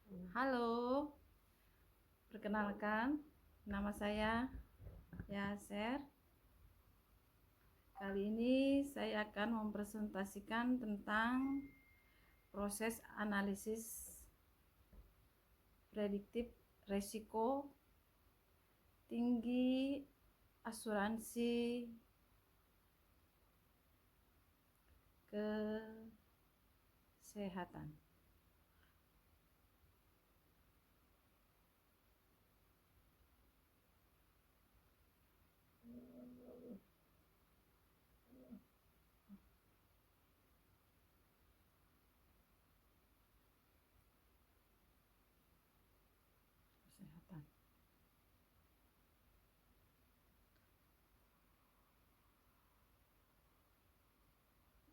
Halo, perkenalkan, nama saya Yaser. Kali ini saya akan mempresentasikan tentang proses analisis prediktif resiko tinggi asuransi kesehatan. Kesehatan.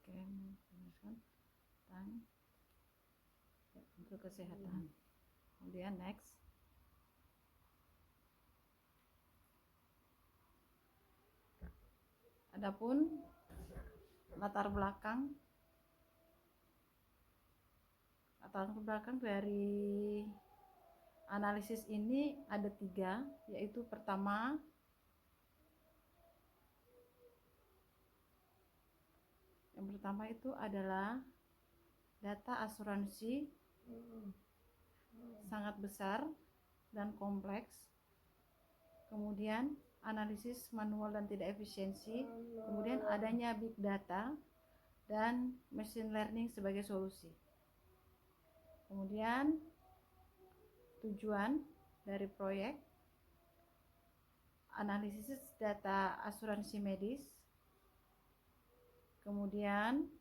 Oke, meneruskan tentang untuk kesehatan. Kemudian next. Adapun latar belakang dari analisis ini ada 3, yaitu pertama, itu adalah data asuransi sangat besar dan kompleks, kemudian analisis manual dan tidak efisiensi, kemudian adanya big data dan machine learning sebagai solusi. Kemudian tujuan dari proyek analisis data asuransi medis, kemudian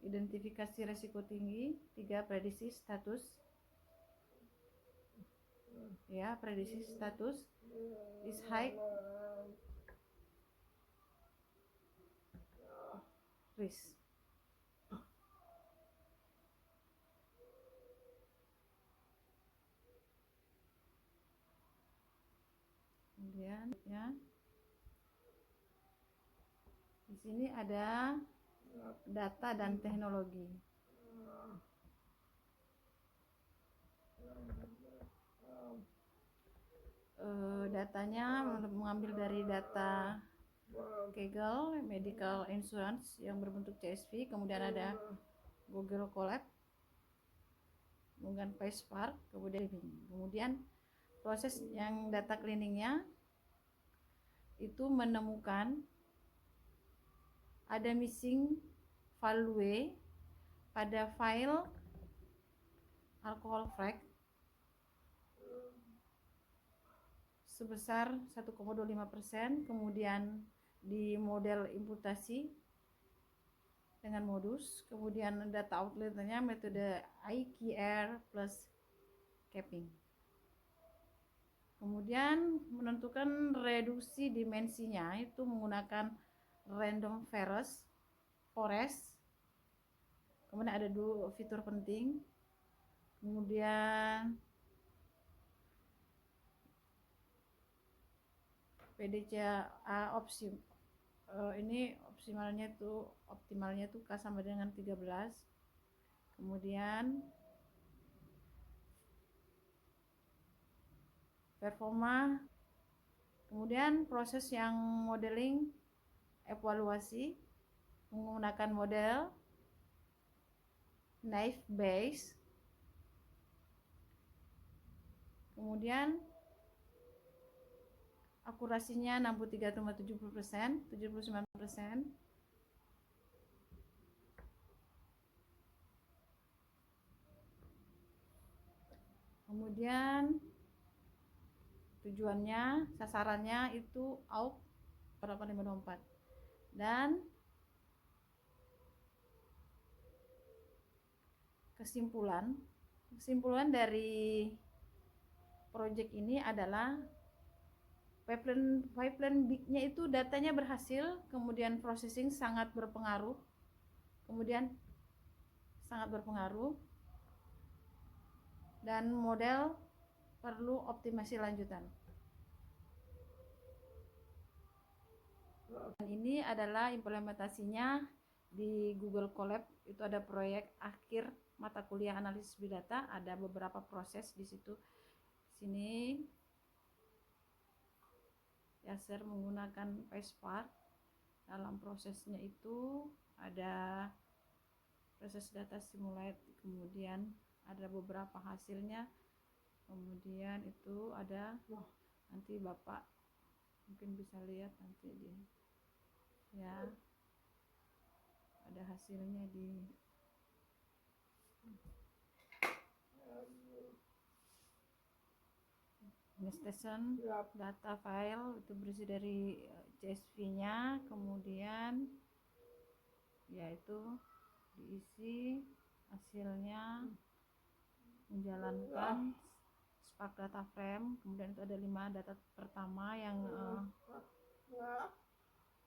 identifikasi risiko tinggi, 3 prediksi status, ya, prediksi status is high risk. Kemudian ya, di sini ada data dan teknologi. Datanya mengambil dari data Kaggle Medical Insurance yang berbentuk CSV, kemudian ada Google Colab, kemudian PySpark, kemudian proses yang data cleaningnya itu menemukan ada missing value pada file alcohol frag sebesar 1,25%, kemudian di model imputasi dengan modus, kemudian data outletnya metode IQR plus capping. Kemudian menentukan reduksi dimensinya itu menggunakan random forest. Kemudian ada 2 fitur penting. Kemudian PDCA ini optimalnya itu K sama dengan 13. Kemudian performa, kemudian proses yang modeling evaluasi menggunakan model naive Bayes. Kemudian akurasinya 63,70%, 79%. Kemudian tujuannya, sasarannya itu AUK 8524. Dan kesimpulan dari proyek ini adalah pipeline big-nya itu datanya berhasil, kemudian processing sangat berpengaruh, dan model perlu optimasi lanjutan. Dan ini adalah implementasinya di Google Colab itu ada proyek akhir mata kuliah analisis big data, ada beberapa proses di situ. Sini Yasser menggunakan PySpark. Dalam prosesnya itu ada proses data simulate, kemudian ada beberapa hasilnya, kemudian itu ada nanti Bapak mungkin bisa lihat nanti di ya ada hasilnya di station data file itu berisi dari CSV-nya, kemudian yaitu diisi hasilnya menjalankan Spark Data Frame. Kemudian itu ada 5 data pertama yang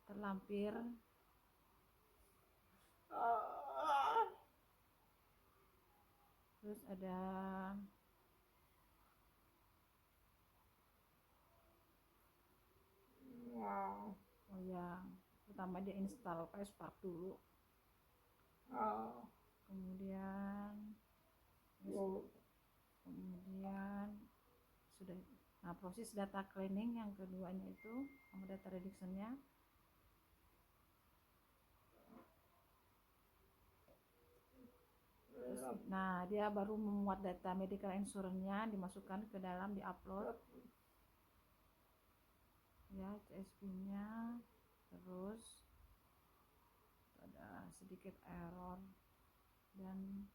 terlampir, terus ada oh ya, pertama dia install PySpark dulu, kemudian sudah. Nah, proses data cleaning yang keduanya itu sama data reduction-nya. Nah, dia baru memuat data medical insurance-nya, dimasukkan ke dalam, diupload ya CSV-nya. Terus ada sedikit error dan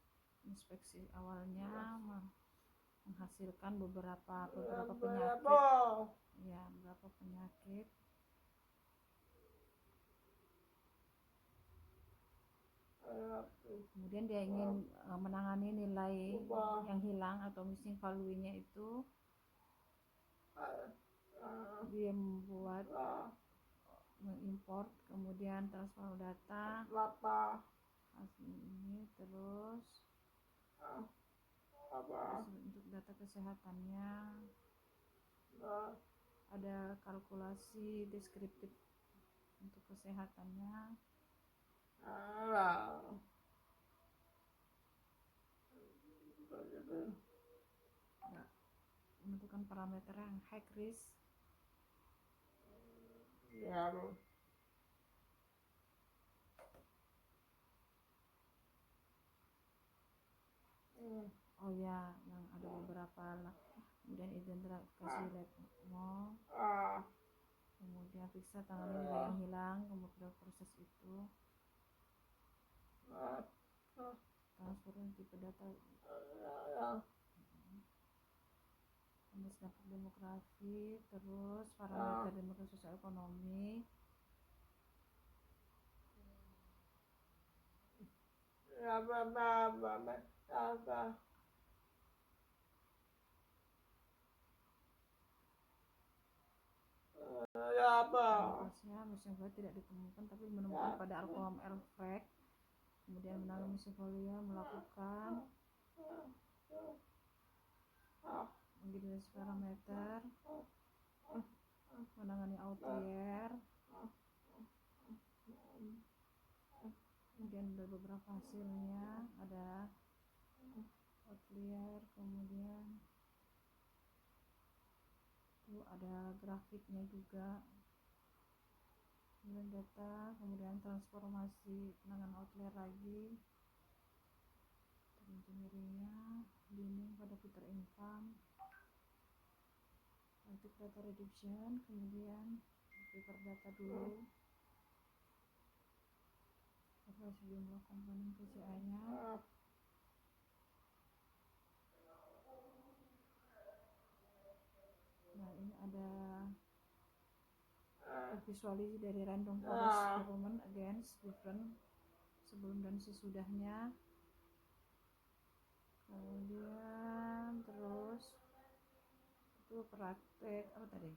inspeksi awalnya menghasilkan beberapa penyakit ya, beberapa penyakit. Kemudian dia ingin menangani nilai yang hilang atau missing value-nya itu, dia membuat mengimport, kemudian transfer data hasil ini, terus untuk data kesehatannya ada kalkulasi deskriptif untuk kesehatannya. Menentukan parameter yang high risk oh ya, yang ada beberapa kemudian identifikasi lab mall, kemudian periksa tanggal nilai yang hilang, kemudian proses itu transfer tipe data, kemudian dampak demografi, terus parameter demografi sosial ekonomi, mesin folia tidak ditemukan tapi menemukan pada alkohol L-Frac. Kemudian menangani mesin folia melakukan mengidentifikasi parameter, menangani outlier, kemudian ada beberapa hasilnya, ada outlier, kemudian itu ada grafiknya juga, kemudian data, kemudian transformasi penanganan outlier lagi, engineeringnya, dinding pada filter income, untuk data reduction, kemudian filter data dulu, sejumlah komponen PCA-nya. Nah, ini ada visualisasi dari random forest performance against different sebelum dan sesudahnya. Kemudian terus itu praktek apa tadi?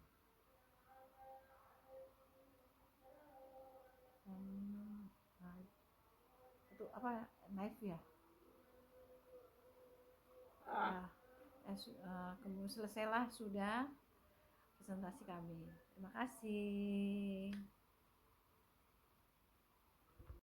Nah, itu apa? Knife ya? Kemudian selesailah sudah presentasi kami. Terima kasih.